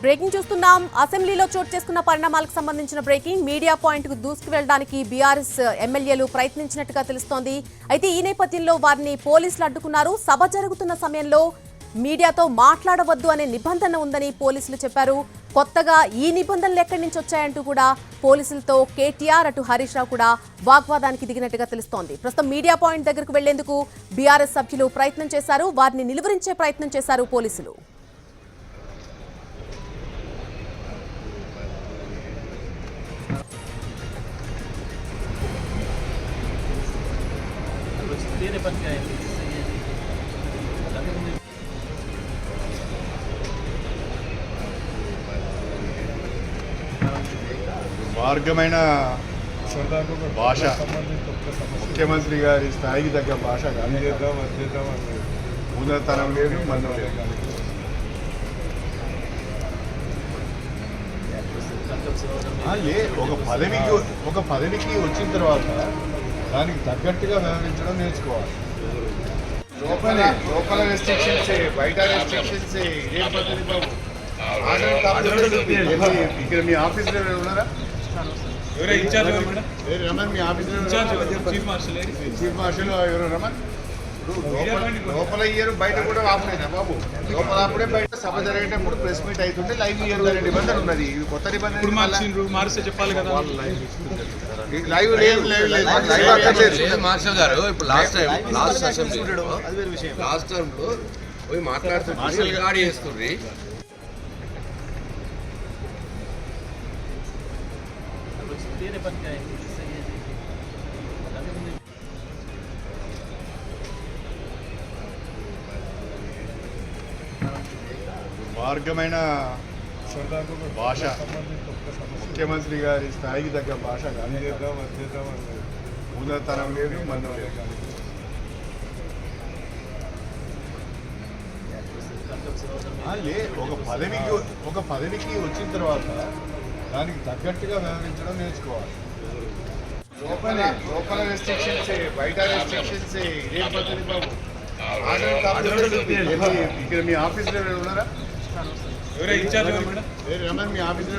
Breaking చూస్తున్నాం. అసెంబ్లీలో చోటు చేసుకున్న పరిణామాలకు సంబంధించిన బ్రేకింగ్. మీడియా పాయింట్ కు దూసుకువెళ్లడానికి బీఆర్ఎస్ ఎమ్మెల్యేలు ప్రయత్నించినట్టుగా తెలుస్తోంది. అయితే ఈ నేపథ్యంలో వారిని పోలీసులు అడ్డుకున్నారు. సభ జరుగుతున్న సమయంలో మీడియాతో మాట్లాడవద్దు అనే నిబంధన ఉందని పోలీసులు చెప్పారు. కొత్తగా ఈ నిబంధనలు ఎక్కడి నుంచి వచ్చాయంటూ కూడా పోలీసులతో కేటీఆర్ అటు హరీష్ రావు కూడా వాగ్వాదానికి దిగినట్టుగా తెలుస్తోంది. ప్రస్తుతం మీడియా పాయింట్ దగ్గరకు వెళ్లేందుకు బీఆర్ఎస్ సభ్యులు ప్రయత్నం చేశారు. వారిని నిలువరించే ప్రయత్నం చేశారు పోలీసులు. మార్గమైన భాష ముఖ్యమంత్రి గారి స్థాయికి తగ్గ భాష మూలతనం లేదు మనం ఒక పదవికి వచ్చిన తర్వాత దానికి తగ్గట్టుగా వ్యవహరించడం నేర్చుకోవాలి. లోపల రెస్ట్రిక్షన్స్ బయట రెస్ట్రిక్షన్స్ ఇదేం పద్ధతి బాబు? ఇక్కడ మీ ఆఫీసులో ఉన్నారా? రమణ్ మీ ఆఫీసులో చీఫ్ మార్షల్ ఎవరు రమణ్? లోపల ఇయ్యరు బయట కూడా ఆపలేదా బాబు? లోపల అప్పుడే బయట సభ జరిగేటప్పుడు ప్రెస్ మీట్ అవుతుంటే లైవ్ ఇయ్యరు అనే నిబంధన ఉన్నది. కొత్త నిబంధన మారిస్తే చెప్పాలి కదా. లైవ్ లేదు మార్షల్ గారు ఇప్పుడు లాస్ట్ టైం లో పోయి మాట్లాడుతున్నారు రికార్డ్ చేస్తుంది. మార్గమైన భాష ముఖ్యమంత్రి గారి స్థాయికి తగ్గ భాష మూలతనం లేదు మనం ఒక పదవికి వచ్చిన తర్వాత దానికి తగ్గట్టుగా వ్యవహరించడం నేర్చుకోవాలి. లోపల రెస్ట్రిక్షన్స్ బయట రెస్ట్రిక్షన్స్ ఇదేం పద్ధతి బాబు? ఇక్కడ మీ ఆఫీసులో ఉన్నారా? రమణ్ మీ ఆఫీసులో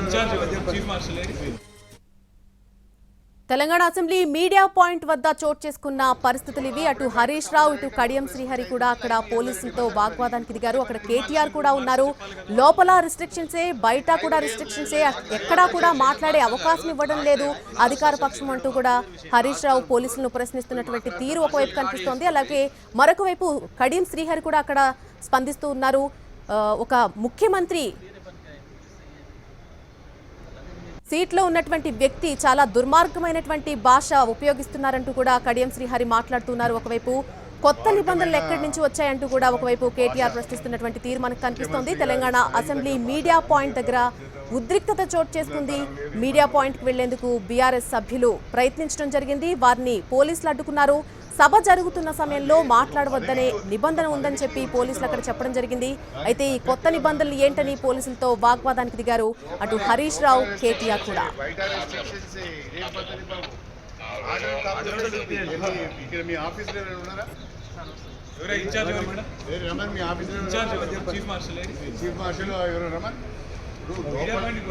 తెలంగాణ అసెంబ్లీ మీడియా పాయింట్ వద్ద చోటు చేసుకున్న పరిస్థితులు ఇవి. అటు హరీష్ రావు ఇటు కడియం శ్రీహరి కూడా అక్కడ పోలీసులతో వాగ్వాదానికి దిగారు. అక్కడ కేటీఆర్ కూడా ఉన్నారు. లోపల రిస్ట్రిక్షన్సే బయట కూడా రిస్ట్రిక్షన్సే, ఎక్కడా కూడా మాట్లాడే అవకాశం ఇవ్వడం లేదు అధికార పక్షం అంటూ కూడా హరీష్ రావు పోలీసులను ప్రశ్నిస్తున్నటువంటి తీరు ఒకవైపు కనిపిస్తోంది. అలాగే మరొక వైపు కడియం శ్రీహరి కూడా అక్కడ స్పందిస్తూ ఉన్నారు. ఒక ముఖ్యమంత్రి సీట్లో ఉన్నటువంటి వ్యక్తి చాలా దుర్మార్గమైనటువంటి భాష ఉపయోగిస్తున్నారంటూ కూడా కడియం శ్రీహరి మాట్లాడుతున్నారు. ఒకవైపు కొత్త నిబంధనలు ఎక్కడి నుంచి వచ్చాయంటూ కూడా ఒకవైపు కేటీఆర్ ప్రశ్నిస్తున్నటువంటి తీరు మనకు కనిపిస్తోంది. తెలంగాణ అసెంబ్లీ మీడియా పాయింట్ దగ్గర ఉద్రిక్తత చోటు చేసుకుంది. మీడియా పాయింట్కి వెళ్లేందుకు బీఆర్ఎస్ సభ్యులు ప్రయత్నించడం జరిగింది. వారిని పోలీసులు అడ్డుకున్నారు. సభ జరుగుతున్న సమయంలో మాట్లాడవద్దనే నిబంధన ఉందని చెప్పి పోలీసులు అక్కడ చెప్పడం జరిగింది. అయితే ఈ కొత్త నిబంధనలు ఏంటని పోలీసులతో వాగ్వాదానికి దిగారు అటు హరీష్ రావు కేటీఆర్ కూడా. చీఫ్ మార్షల్ ఎవరు రమణ్?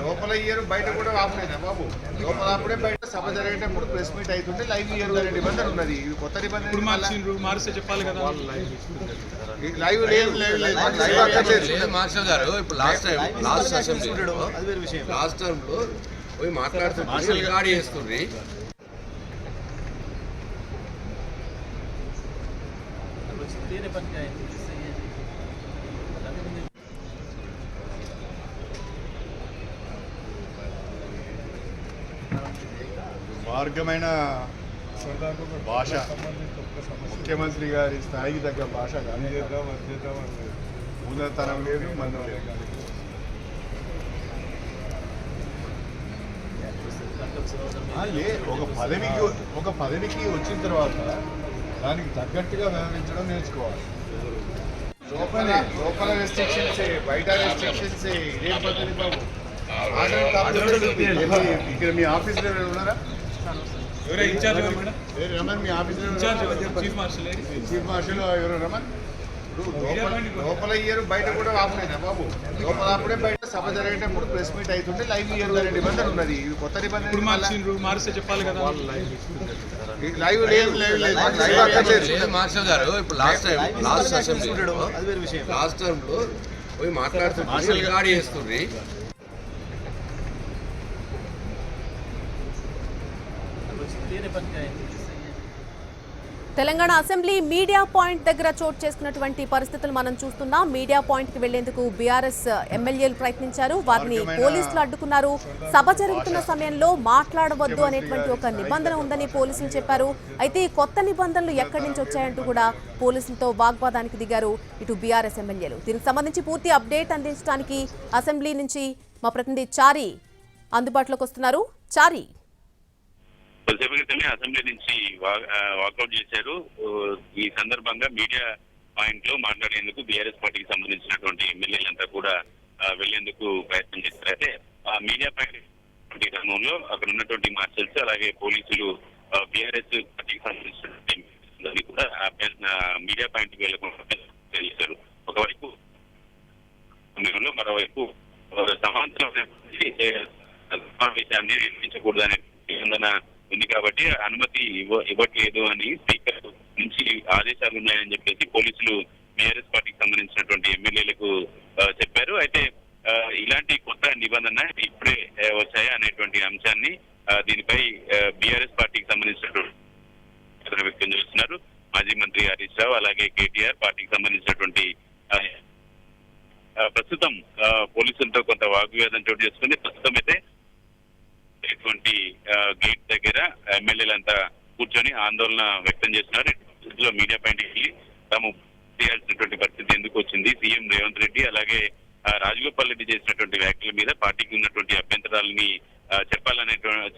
లోపల ఇయ్యరు బయట కూడా ఆపలేదా బాబు? లోపల అప్పుడే బయట సభ జరిగేటప్పుడు ప్రెస్ మీట్ అవుతుంటే లైవ్ ఇయ్యరు అనే నిబంధన ఉన్నది. కొత్త నిబంధన మారిస్తే చెప్పాలి కదా. లైవ్ లేదు మార్షల్ గారు ఇప్పుడు లాస్ట్ టైం లో పోయి మాట్లాడుతున్నారు రికార్డ్ చేస్తుంది. మార్గమైన భాష ముఖ్యమంత్రి గారి స్థాయికి తగ్గ భాష మూలతనం లేదు మనం ఒక పదవికి వచ్చిన తర్వాత దానికి తగ్గట్టుగా వ్యవహరించడం నేర్చుకోవాలి. లోపల రెస్ట్రిక్షన్స్ బయట రెస్ట్రిక్షన్స్ ఇదేం పద్ధతి బాబు? ఇక్కడ మీ ఆఫీసులో ఉన్నారా? రమణ్ మీ ఆఫీసులో చీఫ్ మార్షల్ ఎవరు రమణ్? లోపల ఇయ్యరు బయట కూడా ఆపలేదా బాబు? లోపల అప్పుడే బయట సభ జరిగితే మూడు ప్రెస్ మీట్ అవుతుంటే లైవ్ ఇయ్యొద్దనే నిబంధన ఉన్నది. ఇది కొత్త నిబంధన. ఇప్పుడు మారిస్తే చెప్పాలి కదా. లైవ్ లేదు. లేదు మార్షల్ గారు, ఇప్పుడు లాస్ట్ టైం లో పోయి మాట్లాడుతుంటే రికార్డ్ చేస్తుండ్రి. తెలంగాణ అసెంబ్లీ మీడియా పాయింట్ దగ్గర చోటు చేసుకున్నటువంటి పరిస్థితులు మనం చూస్తున్నాం. మీడియా పాయింట్ కి వెళ్లేందుకు బీఆర్ఎస్ ఎమ్మెల్యేలు ప్రయత్నించారు, వారిని పోలీసులు అడ్డుకున్నారు. సభ జరుగుతున్న సమయంలో మాట్లాడవద్దు అనేటువంటి ఒక నిబంధన ఉందని పోలీసులు చెప్పారు. అయితే ఈ కొత్త నిబంధనలు ఎక్కడి నుంచి వచ్చాయంటూ కూడా పోలీసులతో వాగ్వాదానికి దిగారు ఇటు బీఆర్ఎస్ ఎమ్మెల్యేలు. దీనికి సంబంధించి పూర్తి అప్డేట్ అందించడానికి అసెంబ్లీ నుంచి మా ప్రతినిధి చారి అందుబాటులోకి వస్తున్నారు. చారి, కొద్దిసేపు క్రితమే అసెంబ్లీ నుంచి వాకౌట్ చేశారు. ఈ సందర్భంగా మీడియా పాయింట్ లో మాట్లాడేందుకు బీఆర్ఎస్ పార్టీకి సంబంధించినటువంటి ఎమ్మెల్యేలంతా కూడా వెళ్లేందుకు ప్రయత్నం చేశారు. అయితే ఆ మీడియా పాయింట్ క్రమంలో అక్కడ ఉన్నటువంటి మార్షల్స్ అలాగే పోలీసులు బీఆర్ఎస్ పార్టీకి సంబంధించినటువంటి కూడా మీడియా పాయింట్ కి వెళ్లకుండా చేశారు. ఒకవైపు మరోవైపు సమావేశాన్ని నిర్వహించకూడదనే నిబంధన ఉంది కాబట్టి అనుమతి ఇవ్వట్లేదు అని స్పీకర్ నుంచి ఆదేశాలు ఉన్నాయని చెప్పేసి పోలీసులు బీఆర్ఎస్ పార్టీకి సంబంధించినటువంటి ఎమ్మెల్యేలకు చెప్పారు. అయితే ఇలాంటి కొత్త నిబంధన ఇప్పుడే వచ్చాయా అనేటువంటి అంశాన్ని దీనిపై బీఆర్ఎస్ పార్టీకి సంబంధించినటువంటి వ్యక్తం చేస్తున్నారు. మాజీ మంత్రి హరీష్ రావు అలాగే కేటీఆర్ పార్టీకి సంబంధించినటువంటి ప్రస్తుతం పోలీసులతో కొంత వాగ్వివాదం చోటు చేసుకుంది. ప్రస్తుతం అయితే గేట్ దగ్గర ఎమ్మెల్యేలంతా కూర్చొని ఆందోళన వ్యక్తం చేస్తున్నారు. మీడియా పాయింట్ వెళ్ళి తాము చేయాల్సినటువంటి పరిస్థితి ఎందుకు వచ్చింది, సీఎం రేవంత్ రెడ్డి అలాగే రాజగోపాల్ రెడ్డి చేసినటువంటి వ్యాఖ్యల మీద పార్టీకి ఉన్నటువంటి అభ్యంతరాలని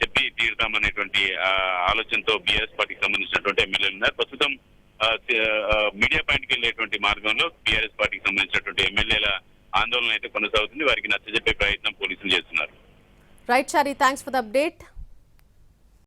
చెప్పి తీరుతామనేటువంటి ఆలోచనతో బీఆర్ఎస్ పార్టీకి సంబంధించినటువంటి ఎమ్మెల్యేలు ఉన్నారు. ప్రస్తుతం మీడియా పాయింట్కి వెళ్ళేటువంటి మార్గంలో బీఆర్ఎస్ పార్టీకి సంబంధించినటువంటి ఎమ్మెల్యేల ఆందోళన అయితే కొనసాగుతుంది. వారికి నచ్చజెప్పే ప్రయత్నం పోలీసులు చేస్తున్నారు. Right Chari, thanks for the update.